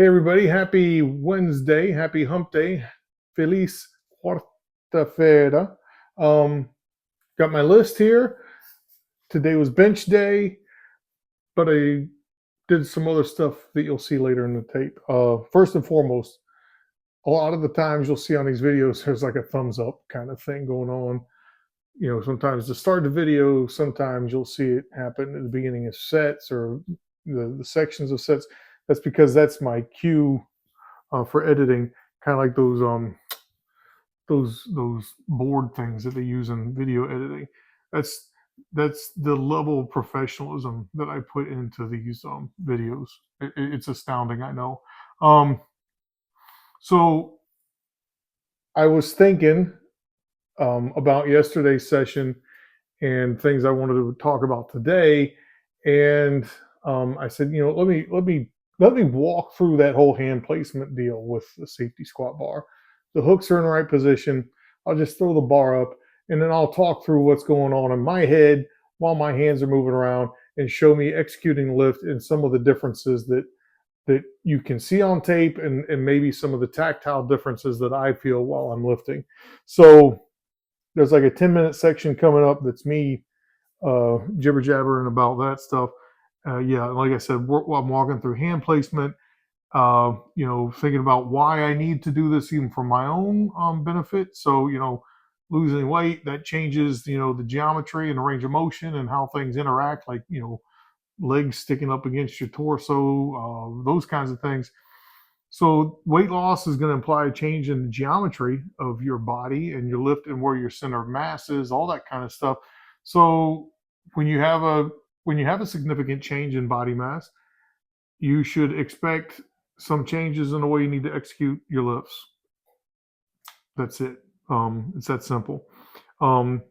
Hey everybody, happy Wednesday, happy hump day, feliz quarta-feira. Um, got my list here. Today was bench day, but I did some other stuff that you'll see later in the tape. First and foremost, a lot of the times you'll see on these videos, there's like a thumbs up kind of thing going on. Sometimes to start the video, sometimes you'll see it happen at the beginning of sets or the sections of sets. That's because that's my cue for editing, kind of like those board things that they use in video editing. That's that's the level of professionalism that I put into these videos. It's astounding, I know. So I was thinking about yesterday's session and things I wanted to talk about today, and I said, let me walk through that whole hand placement deal with the safety squat bar. The hooks are in the right position. I'll just throw the bar up, and then I'll talk through what's going on in my head while my hands are moving around, and show me executing the lift and some of the differences that you can see on tape, and maybe some of the tactile differences that I feel while I'm lifting. So there's like a 10-minute section coming up that's me jibber jabbering about that stuff. Yeah, like I said, while I'm walking through hand placement, thinking about why I need to do this even for my own benefit. So, losing weight, that changes, the geometry and the range of motion and how things interact, like, legs sticking up against your torso, those kinds of things. So weight loss is going to imply a change in the geometry of your body and your lift and where your center of mass is, all that kind of stuff. So when you have a significant change in body mass, you should expect some changes in the way you need to execute your lifts. That's it. It's that simple. I'm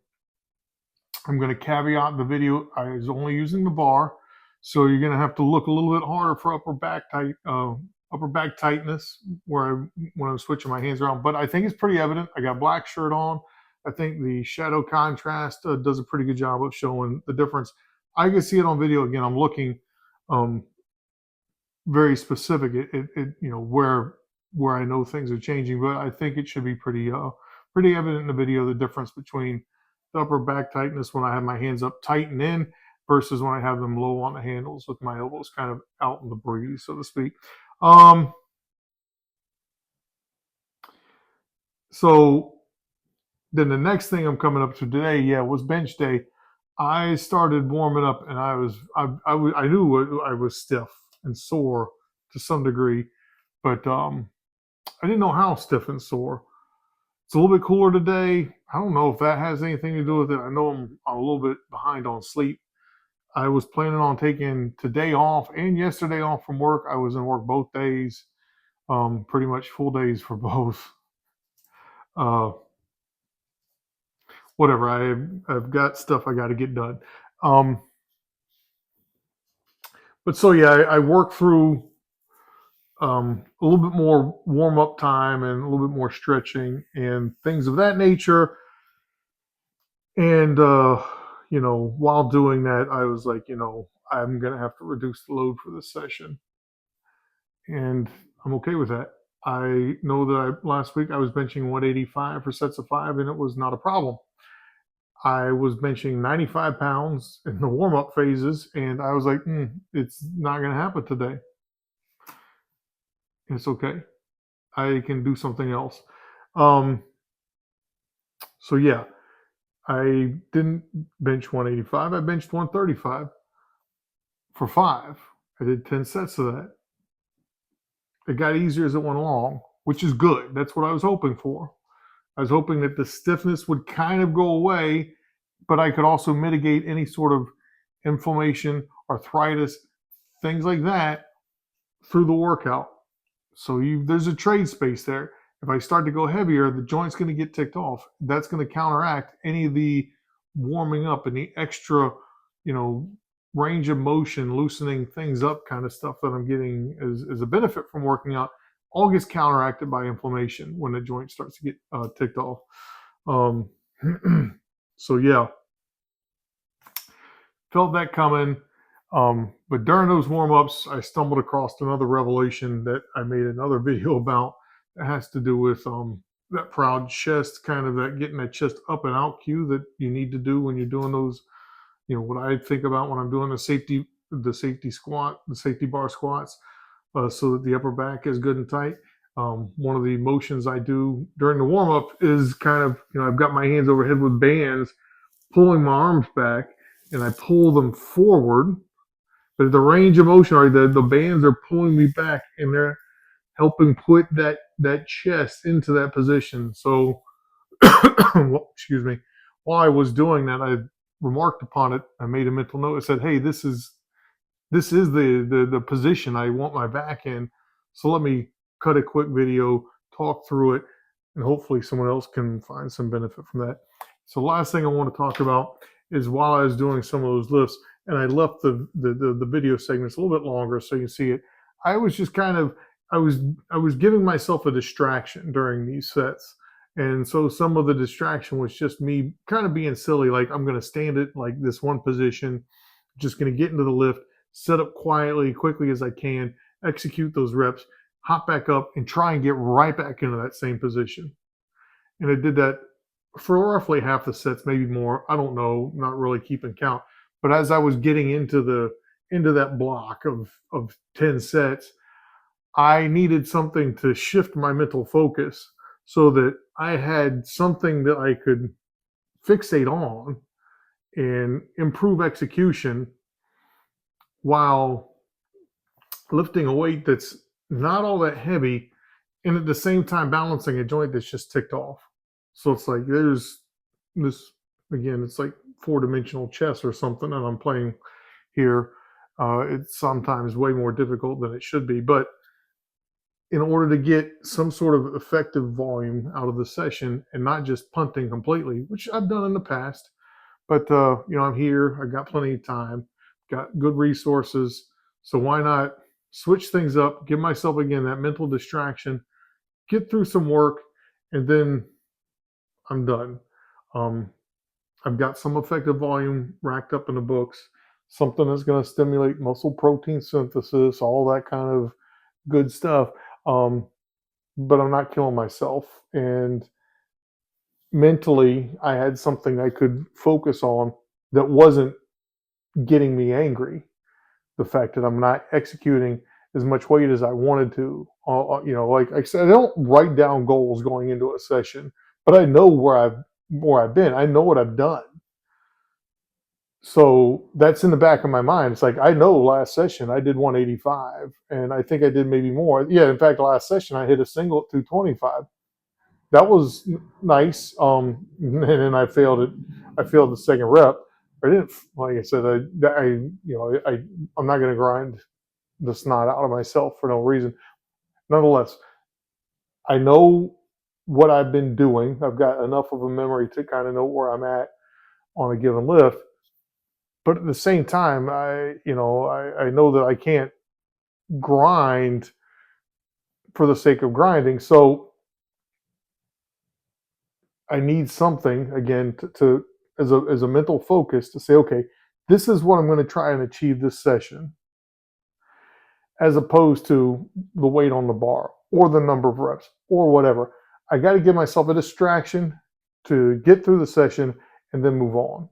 going to caveat the video. I was only using the bar, so you're going to have to look a little bit harder for upper back tightness when I'm switching my hands around. But I think it's pretty evident. I got black shirt on. I think the shadow contrast does a pretty good job of showing the difference. I can see it on video. Again, I'm looking very specific where I know things are changing, but I think it should be pretty evident in the video, the difference between the upper back tightness when I have my hands up tight and in versus when I have them low on the handles with my elbows kind of out in the breeze, so to speak. So then the next thing I'm coming up to today, was bench day. I started warming up, and I knew I was stiff and sore to some degree, but I didn't know how stiff and sore. It's a little bit cooler today. I don't know if that has anything to do with it. I know I'm a little bit behind on sleep. I was planning on taking today off and yesterday off from work. I was in work both days, pretty much full days for both. Whatever. I've got stuff I got to get done. But so yeah, I worked through a little bit more warm up time and a little bit more stretching and things of that nature. And while doing that, I was like, I'm gonna have to reduce the load for this session, and I'm okay with that. I know that last week I was benching 185 for sets of 5, and it was not a problem. I was benching 95 pounds in the warm-up phases, and I was like, it's not going to happen today. It's okay. I can do something else. So yeah, I didn't bench 185. I benched 135 for 5. I did 10 sets of that. It got easier as it went along, which is good. That's what I was hoping for. I was hoping that the stiffness would kind of go away, but I could also mitigate any sort of inflammation, arthritis, things like that through the workout. So there's a trade space there. If I start to go heavier, the joint's going to get ticked off. That's going to counteract any of the warming up and the extra, range of motion, loosening things up kind of stuff that I'm getting as a benefit from working out. All gets counteracted by inflammation when the joint starts to get ticked off. So yeah, felt that coming. But during those warm-ups, I stumbled across another revelation that I made another video about that has to do with that proud chest, kind of that getting that chest up and out cue that you need to do when you're doing those. What I think about when I'm doing the safety squat, the safety bar squats, so that the upper back is good and tight. One of the motions I do during the warm up is kind of, I've got my hands overhead with bands, pulling my arms back, and I pull them forward. But the range of motion, or the bands are pulling me back, and they're helping put that chest into that position. So, excuse me, while I was doing that, I remarked upon it. I made a mental note. I said, "Hey, this is the position I want my back in. So let me cut a quick video, talk through it, and hopefully someone else can find some benefit from that." So last thing I want to talk about is while I was doing some of those lifts, and I left the video segments a little bit longer so you can see it. I was just kind of I was giving myself a distraction during these sets. And so some of the distraction was just me kind of being silly, like I'm going to stand it like this one position, just going to get into the lift, set up quickly as I can, execute those reps, hop back up, and try and get right back into that same position. And I did that for roughly half the sets, maybe more. I don't know, not really keeping count. But as I was getting into that block of 10 sets, I needed something to shift my mental focus so that I had something that I could fixate on and improve execution while lifting a weight that's not all that heavy, and at the same time balancing a joint that's just ticked off. So it's like there's this, again, it's like four-dimensional chess or something, and I'm playing here. It's sometimes way more difficult than it should be, but in order to get some sort of effective volume out of the session and not just punting completely, which I've done in the past, but I'm here, I got plenty of time, got good resources, so why not switch things up, give myself again that mental distraction, get through some work, and then I'm done. I've got some effective volume racked up in the books, something that's going to stimulate muscle protein synthesis, all that kind of good stuff. But I'm not killing myself. And mentally, I had something I could focus on that wasn't getting me angry. The fact that I'm not executing as much weight as I wanted to. Like I said, I don't write down goals going into a session, but I know where I've been. I know what I've done. So that's in the back of my mind. It's like, I know last session I did 185, and I think I did maybe more. Yeah, in fact, last session I hit a single at 225. That was nice. And then I failed it. I failed the second rep. I didn't, like I said, I'm not going to grind the snot out of myself for no reason. Nonetheless, I know what I've been doing. I've got enough of a memory to kind of know where I'm at on a given lift. But at the same time, I know that I can't grind for the sake of grinding. So I need something again to as a mental focus to say, okay, this is what I'm going to try and achieve this session, as opposed to the weight on the bar or the number of reps or whatever. I got to give myself a distraction to get through the session and then move on.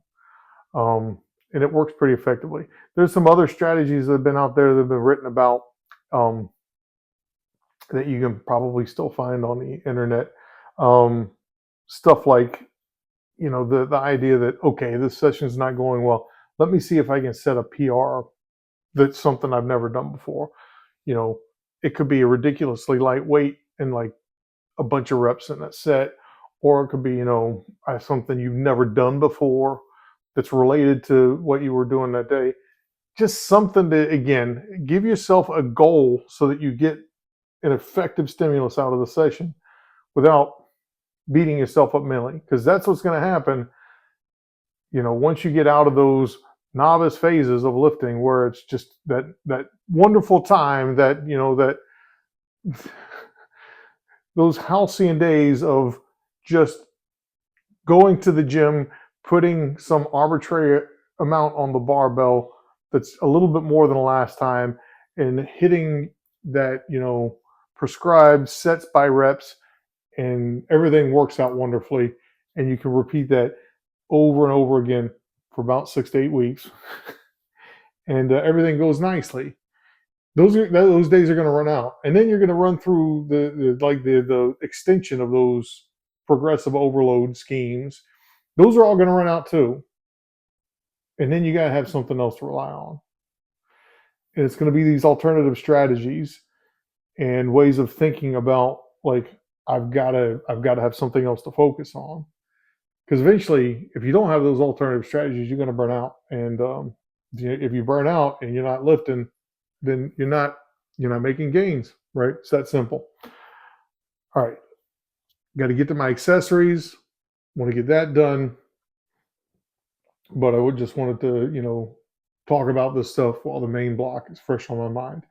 And it works pretty effectively. There's some other strategies that have been out there that have been written about that you can probably still find on the internet. Stuff like, the idea that, okay, this session's not going well. Let me see if I can set a PR that's something I've never done before. It could be a ridiculously lightweight and like a bunch of reps in that set, or it could be, something you've never done before that's related to what you were doing that day. Just something to, again, give yourself a goal so that you get an effective stimulus out of the session without beating yourself up mentally, because that's what's going to happen. Once you get out of those novice phases of lifting where it's just that wonderful time that, that those halcyon days of just going to the gym, putting some arbitrary amount on the barbell, that's a little bit more than the last time, and hitting that, prescribed sets by reps, and everything works out wonderfully. And you can repeat that over and over again for about 6 to 8 weeks, and everything goes nicely. Those days are going to run out, and then you're going to run through the extension of those progressive overload schemes. Those are all going to run out too, and then you got to have something else to rely on. And it's going to be these alternative strategies and ways of thinking about, like, I've got to have something else to focus on, because eventually, if you don't have those alternative strategies, you're going to burn out. And if you burn out and you're not lifting, then you're not making gains, right? It's that simple. All right, got to get to my accessories. Want to get that done, but I just wanted to talk about this stuff while the main block is fresh on my mind.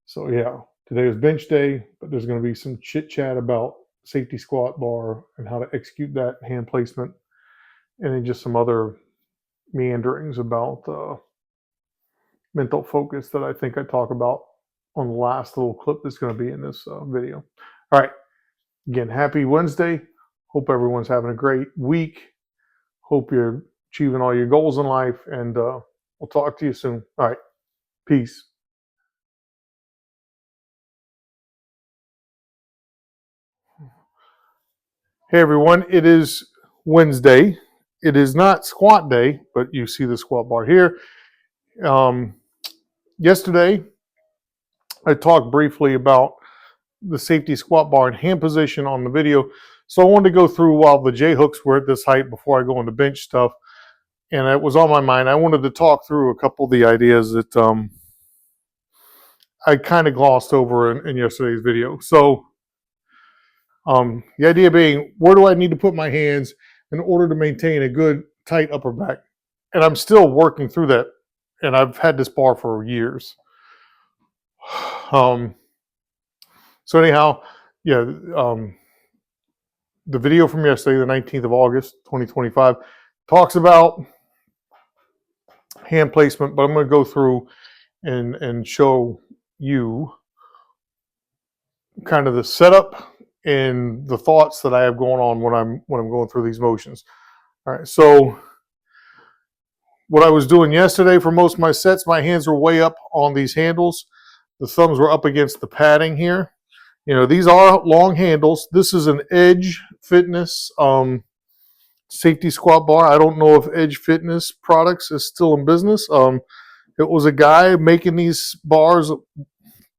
So yeah, today is bench day, but there's going to be some chit chat about safety squat bar and how to execute that hand placement, and then just some other meanderings about mental focus that I think I talk about on the last little clip that's going to be in this video. All right, again, happy Wednesday. Hope everyone's having a great week. Hope you're achieving all your goals in life, and we'll talk to you soon. All right, peace. Hey everyone, it is Wednesday. It is not squat day, but you see the squat bar here. Yesterday, I talked briefly about the safety squat bar and hand position on the video. So I wanted to go through while the J hooks were at this height before I go into bench stuff. And it was on my mind. I wanted to talk through a couple of the ideas that I kind of glossed over in yesterday's video. So the idea being, where do I need to put my hands in order to maintain a good tight upper back? And I'm still working through that. And I've had this bar for years. So anyhow, yeah, the video from yesterday, the 19th of August, 2025, talks about hand placement, but I'm going to go through and show you kind of the setup and the thoughts that I have going on when I'm going through these motions. All right, so what I was doing yesterday for most of my sets, my hands were way up on these handles. The thumbs were up against the padding here. These are long handles. This is an Edge Fitness safety squat bar. I don't know if Edge Fitness Products is still in business. It was a guy making these bars.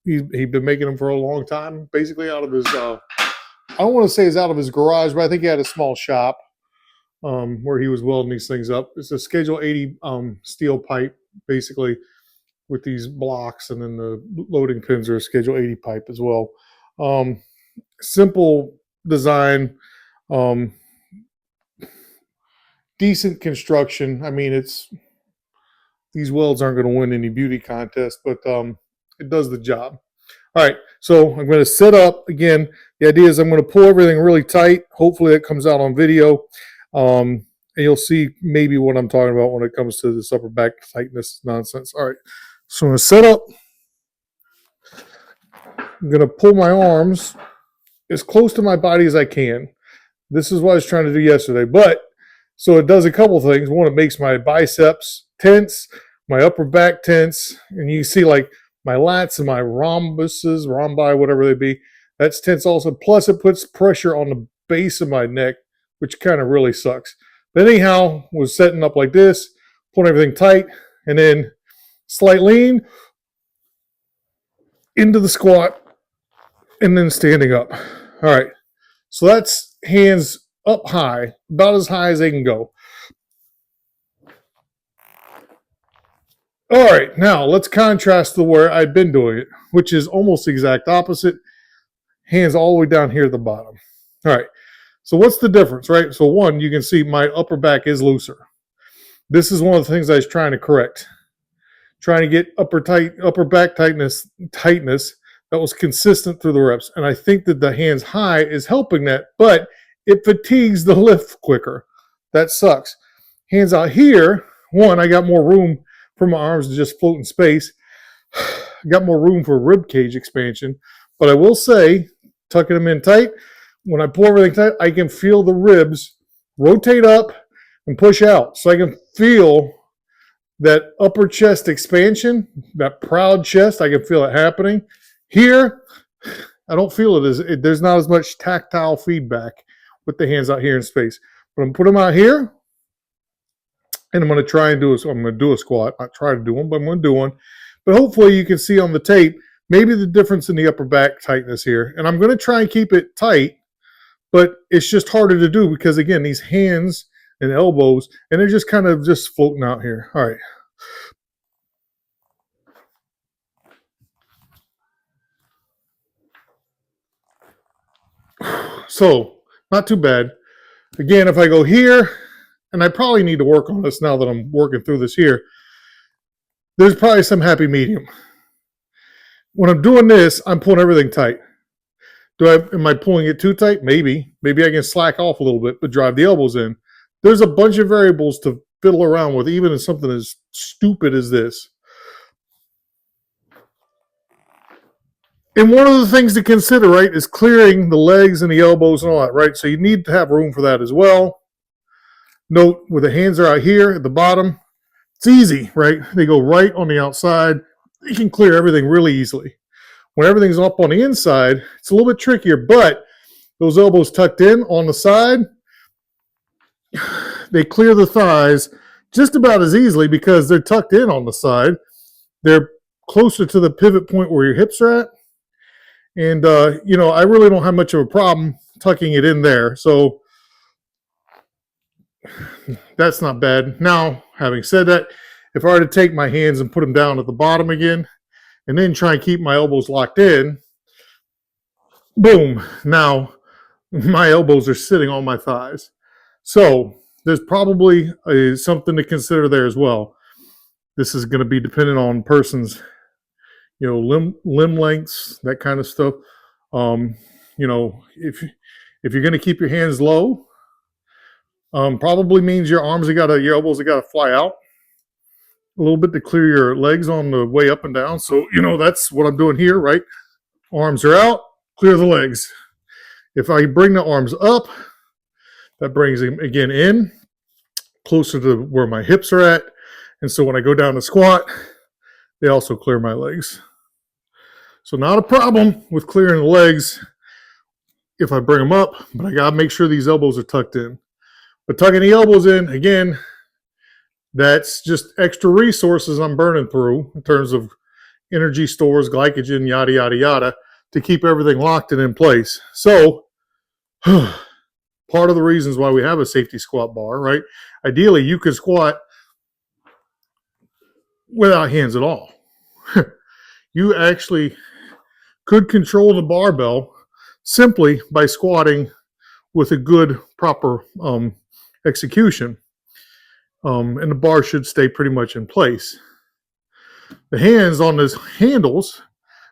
He'd been making them for a long time, basically out of his, I don't want to say it's out of his garage, but I think he had a small shop where he was welding these things up. It's a Schedule 80 steel pipe, basically, with these blocks, and then the loading pins are a Schedule 80 pipe as well. Simple design, decent construction. I mean, these welds aren't going to win any beauty contest, but it does the job. All right, so I'm going to set up again. The idea is I'm going to pull everything really tight. Hopefully it comes out on video, and you'll see maybe what I'm talking about when it comes to this upper back tightness nonsense. All right, so I'm going to set up. I'm going to pull my arms as close to my body as I can. This is what I was trying to do yesterday, but so it does a couple things. One, it makes my biceps tense, my upper back tense, and you see like my lats and my rhombi, whatever they be, that's tense also. Plus it puts pressure on the base of my neck, which kind of really sucks. But anyhow, was setting up like this, pulling everything tight, and then slight lean into the squat, and then standing up. All right, so that's hands up high, about as high as they can go. All right, now let's contrast to where I've been doing it, which is almost the exact opposite. Hands all the way down here at the bottom. All right, so what's the difference, right? So one, you can see my upper back is looser. This is one of the things I was trying to correct. Trying to get upper back tightness that was consistent through the reps. And I think that the hands high is helping that, but it fatigues the lift quicker. That sucks. Hands out here, one, I got more room for my arms to just float in space. I got more room for rib cage expansion, but I will say, tucking them in tight, when I pull everything tight, I can feel the ribs rotate up and push out. So I can feel that upper chest expansion, that proud chest, I can feel it happening. Here, I don't feel it. There's not as much tactile feedback with the hands out here in space. But I'm put them out here, and I'm going to try and do I'm going to do a squat. Not try to do one, but I'm going to do one. But hopefully you can see on the tape maybe the difference in the upper back tightness here. And I'm going to try and keep it tight, but it's just harder to do because, again, these hands and elbows, and they're just kind of just floating out here. All right. So, not too bad. Again, if I go here, and I probably need to work on this now that I'm working through this here, there's probably some happy medium. When I'm doing this, I'm pulling everything tight. Am I pulling it too tight? Maybe. Maybe I can slack off a little bit, but drive the elbows in. There's a bunch of variables to fiddle around with, even in something as stupid as this. And one of the things to consider, right, is clearing the legs and the elbows and all that, right? So you need to have room for that as well. Note, where the hands are out here at the bottom, it's easy, right? They go right on the outside. You can clear everything really easily. When everything's up on the inside, it's a little bit trickier, but those elbows tucked in on the side, they clear the thighs just about as easily because they're tucked in on the side. They're closer to the pivot point where your hips are at. And, I really don't have much of a problem tucking it in there. So that's not bad. Now, having said that, if I were to take my hands and put them down at the bottom again, and then try and keep my elbows locked in, boom, now my elbows are sitting on my thighs. So there's probably something to consider there as well. This is going to be dependent on person's, limb lengths, that kind of stuff. If you're going to keep your hands low, probably means your elbows have got to fly out a little bit to clear your legs on the way up and down. So, that's what I'm doing here, right? Arms are out, clear the legs. If I bring the arms up, that brings them again in, closer to where my hips are at. And so when I go down to squat, they also clear my legs. So not a problem with clearing the legs if I bring them up, but I got to make sure these elbows are tucked in. But tucking the elbows in, again, that's just extra resources I'm burning through in terms of energy stores, glycogen, yada, yada, yada, to keep everything locked and in place. So part of the reasons why we have a safety squat bar, right? Ideally, you could squat without hands at all. You actually could control the barbell simply by squatting with a good, proper execution. And the bar should stay pretty much in place. The hands on those handles,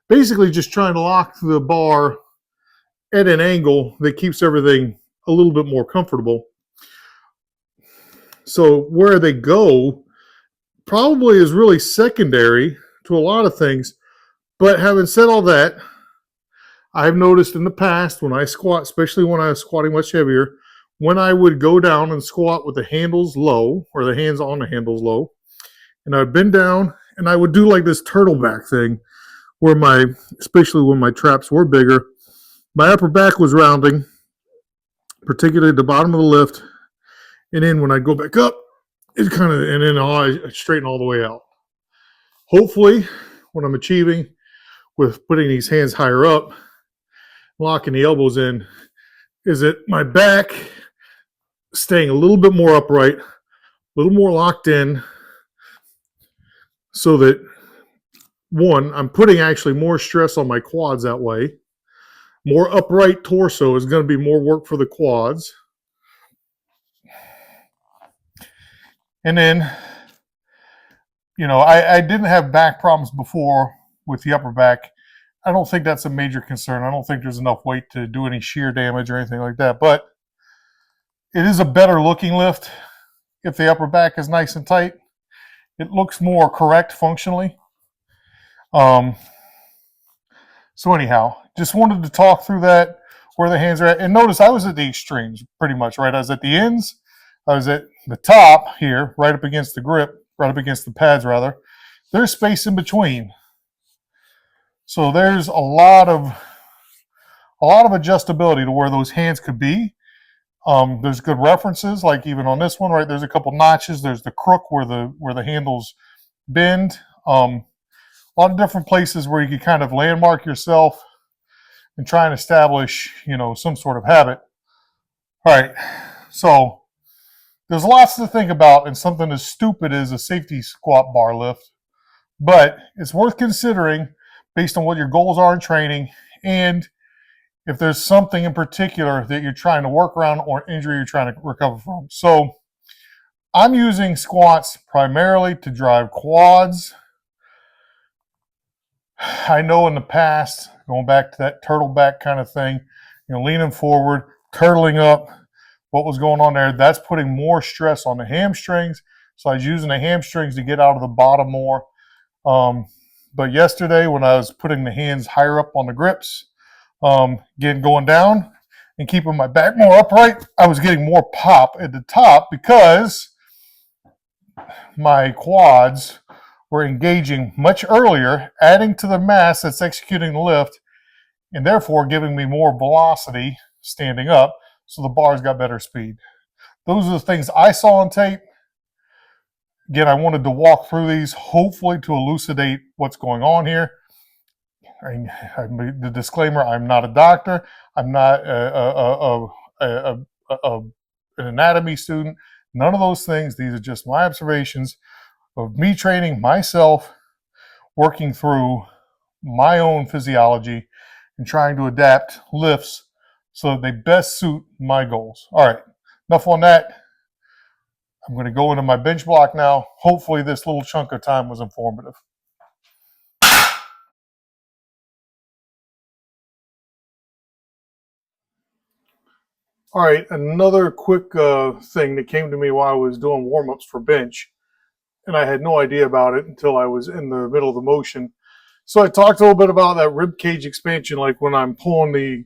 basically just trying to lock the bar at an angle that keeps everything a little bit more comfortable. So where they go probably is really secondary to a lot of things. But having said all that, I've noticed in the past when I squat, especially when I was squatting much heavier, when I would go down and squat with the handles low, or the hands on the handles low, and I'd bend down and I would do like this turtleback thing where especially when my traps were bigger, my upper back was rounding, particularly at the bottom of the lift. And then when I go back up, and then I straighten all the way out. Hopefully, what I'm achieving with putting these hands higher up, locking the elbows in, is that my back staying a little bit more upright, a little more locked in, so that, one, I'm putting actually more stress on my quads that way. More upright torso is going to be more work for the quads. And then, I didn't have back problems before with the upper back. I don't think that's a major concern. I don't think there's enough weight to do any shear damage or anything like that. But it is a better looking lift if the upper back is nice and tight. it looks more correct functionally. So anyhow, just wanted to talk through that, where the hands are at. And notice I was at the extremes pretty much, right? I was at the ends. I was at the top here, right up against the grip, right up against the pads rather. There's space in between. So there's a lot of adjustability to where those hands could be. There's good references, like even on this one, right? There's a couple notches. There's the crook where the handles bend. A lot of different places where you can kind of landmark yourself and try and establish, some sort of habit. All right, so there's lots to think about in something as stupid as a safety squat bar lift, but it's worth considering based on what your goals are in training and if there's something in particular that you're trying to work around or injury you're trying to recover from. So I'm using squats primarily to drive quads. I know in the past, going back to that turtle back kind of thing, leaning forward, turtling up, what was going on there, that's putting more stress on the hamstrings. So I was using the hamstrings to get out of the bottom more. But yesterday when I was putting the hands higher up on the grips, going down and keeping my back more upright, I was getting more pop at the top because my quads were engaging much earlier, adding to the mass that's executing the lift, and therefore giving me more velocity standing up, so the bars got better speed. Those are the things I saw on tape. Again, I wanted to walk through these, hopefully to elucidate what's going on here. The disclaimer, I'm not a doctor. I'm not an anatomy student. None of those things. These are just my observations of me training myself, working through my own physiology and trying to adapt lifts so that they best suit my goals. All right, enough on that. I'm going to go into my bench block now. Hopefully this little chunk of time was informative. All right, another quick thing that came to me while I was doing warm-ups for bench, and I had no idea about it until I was in the middle of the motion. So I talked a little bit about that rib cage expansion, like when I'm pulling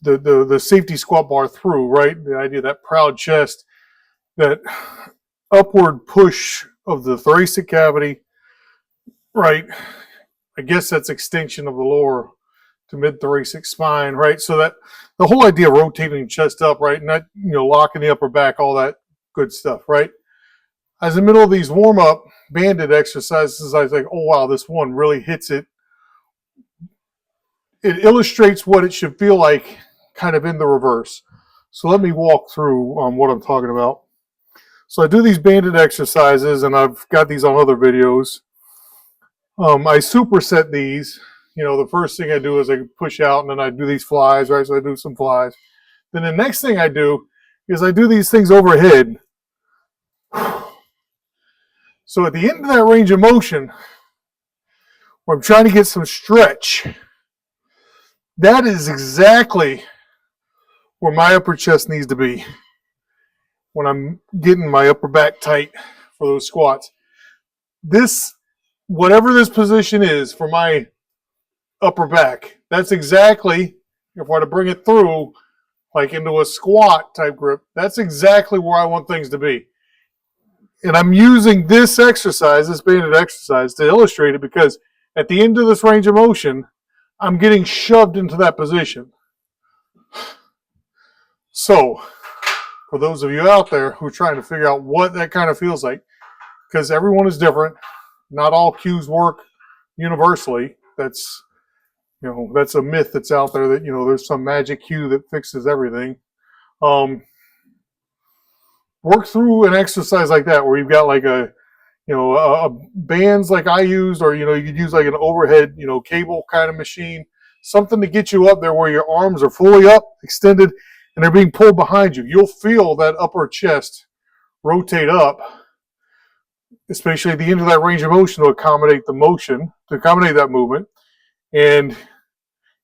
the safety squat bar through, right? The idea of that proud chest, that upward push of the thoracic cavity, right? I guess that's extension of the lower to mid-thoracic spine, right? So that the whole idea of rotating the chest up, right? Not, locking the upper back, all that good stuff, right? As in the middle of these warm-up banded exercises, I was like, oh, wow, this one really hits it. It illustrates what it should feel like kind of in the reverse. So let me walk through what I'm talking about. So I do these banded exercises, and I've got these on other videos. I superset these. The first thing I do is I push out, and then I do these flies, right? So I do some flies. Then the next thing I do is I do these things overhead. So at the end of that range of motion, where I'm trying to get some stretch, that is exactly where my upper chest needs to be when I'm getting my upper back tight for those squats. Whatever this position is for my upper back, that's exactly, if I were to bring it through like into a squat type grip, that's exactly where I want things to be. And I'm using this exercise, this banded exercise, to illustrate it because at the end of this range of motion, I'm getting shoved into that position. So, for those of you out there who are trying to figure out what that kind of feels like, because everyone is different, not all cues work universally. That's a myth that's out there that there's some magic cue that fixes everything. Work through an exercise like that where you've got like a bands like I used, or you could use like an overhead cable kind of machine, something to get you up there where your arms are fully up, extended, and they're being pulled behind you. You'll feel that upper chest rotate up, especially at the end of that range of motion to accommodate the motion, to accommodate that movement, and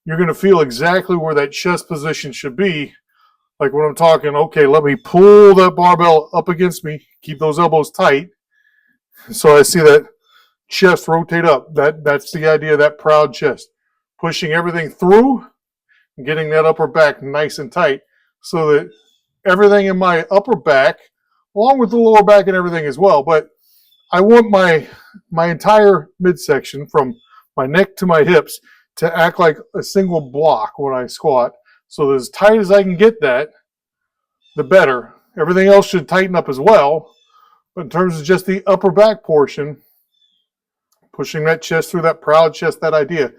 you're going to feel exactly where that chest position should be. Like when I'm talking, okay, let me pull that barbell up against me, keep those elbows tight, So I see that chest rotate up. That's the idea of that proud chest. Pushing everything through, getting that upper back nice and tight so that everything in my upper back, along with the lower back and everything as well, but I want my entire midsection from my neck to my hips to act like a single block when I squat. So as tight as I can get that, the better. Everything else should tighten up as well. But in terms of just the upper back portion, pushing that chest through, that proud chest, that idea,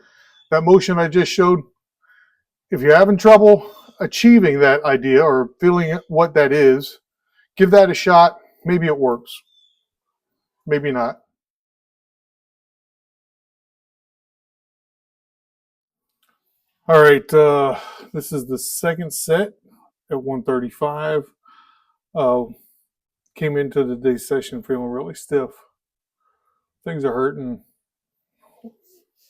that motion I just showed, if you're having trouble achieving that idea or feeling what that is, give that a shot. Maybe it works. Maybe not. All right. This is the second set at 135. Uh, Came into the day session feeling really stiff. Things are hurting.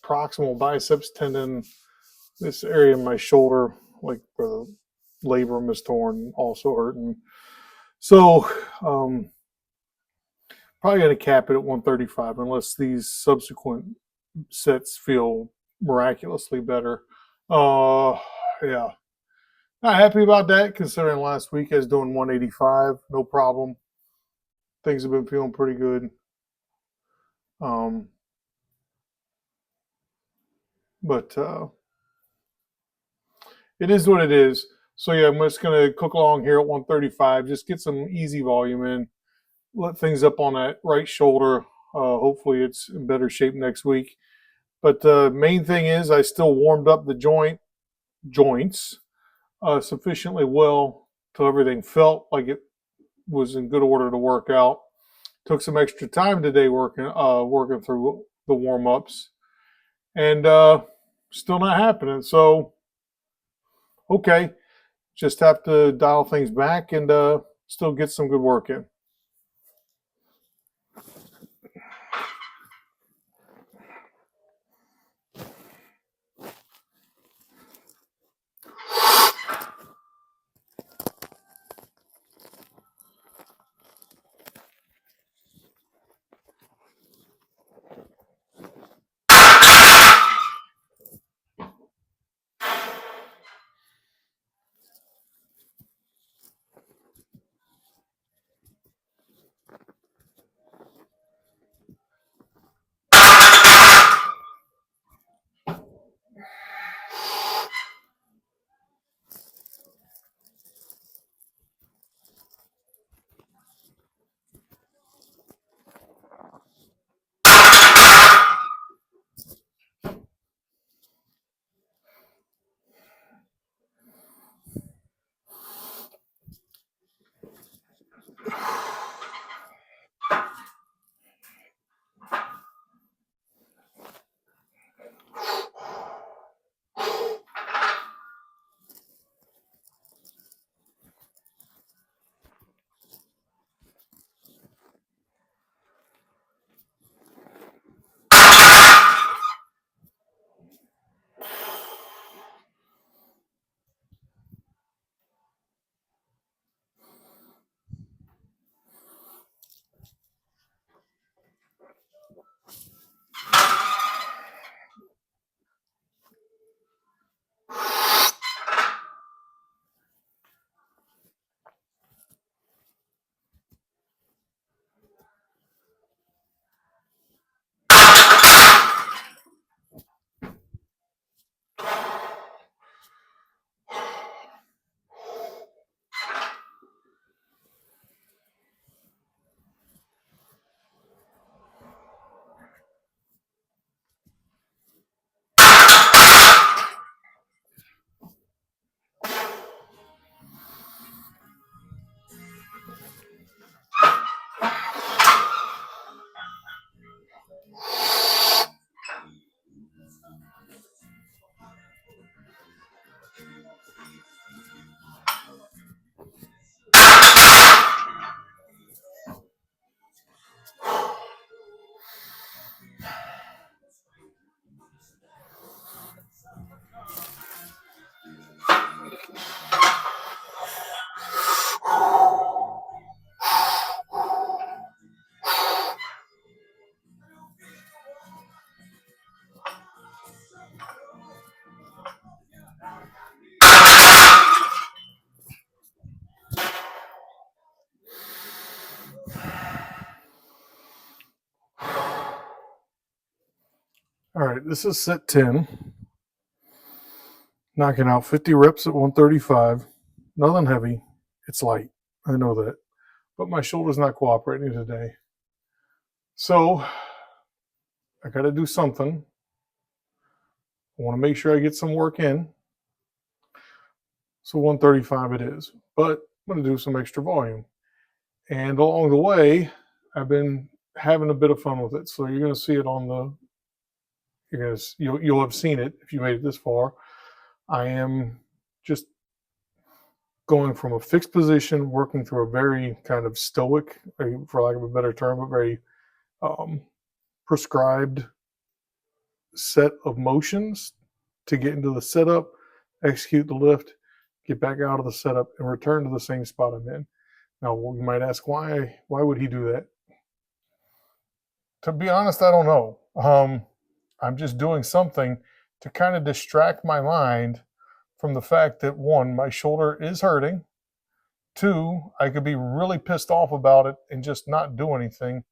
Proximal biceps tendon, this area in my shoulder, like where the labrum is torn, also hurting. So, probably going to cap it at 135 unless these subsequent sets feel miraculously better. Yeah. Not happy about that considering last week I was doing 185, no problem. Things have been feeling pretty good. But it is what it is. So yeah, I'm just going to cook along here at 135, just get some easy volume in, let things up on that right shoulder. Hopefully it's in better shape next week. But the main thing is I still warmed up the joints sufficiently well till everything felt like it was in good order to work out. Took some extra time today working through the warm ups, and still not happening. So okay, just have to dial things back and still get some good work in. All right, this is set 10. Knocking out 50 reps at 135. Nothing heavy. It's light. I know that. But my shoulder's not cooperating today. So I got to do something. I want to make sure I get some work in. So 135 it is. But I'm going to do some extra volume. And along the way, I've been having a bit of fun with it. So you're going to see it on the, you'll have seen it if you made it this far. I am just going from a fixed position, working through a very kind of stoic, for lack of a better term, a very prescribed set of motions to get into the setup, execute the lift, get back out of the setup, and return to the same spot I'm in. Now, you might ask, why would he do that? To be honest, I don't know. I'm just doing something to kind of distract my mind from the fact that, one, my shoulder is hurting. Two, I could be really pissed off about it and just not do anything.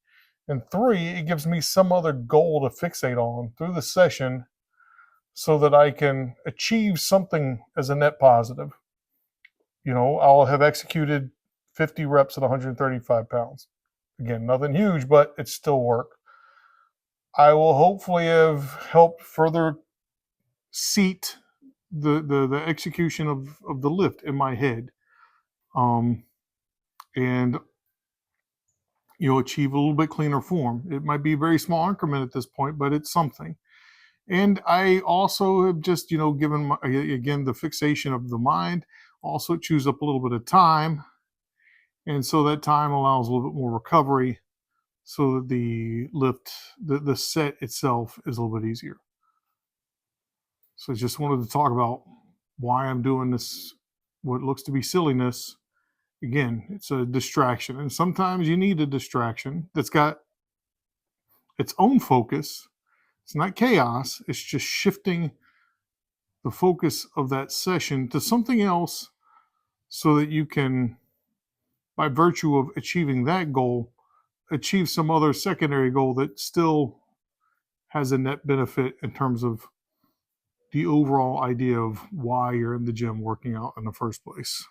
And three, it gives me some other goal to fixate on through the session so that I can achieve something as a net positive. I'll have executed 50 reps at 135 pounds. Again, nothing huge, but it's still work. I will hopefully have helped further seat the execution of the lift in my head, and achieve a little bit cleaner form. It might be a very small increment at this point, but it's something. And I also have just given again the fixation of the mind also chews up a little bit of time, and so that time allows a little bit more recovery, so that the lift, the set itself, is a little bit easier. So I just wanted to talk about why I'm doing this, what looks to be silliness. Again, it's a distraction. And sometimes you need a distraction that's got its own focus. It's not chaos. It's just shifting the focus of that session to something else so that you can, by virtue of achieving that goal, achieve some other secondary goal that still has a net benefit in terms of the overall idea of why you're in the gym working out in the first place.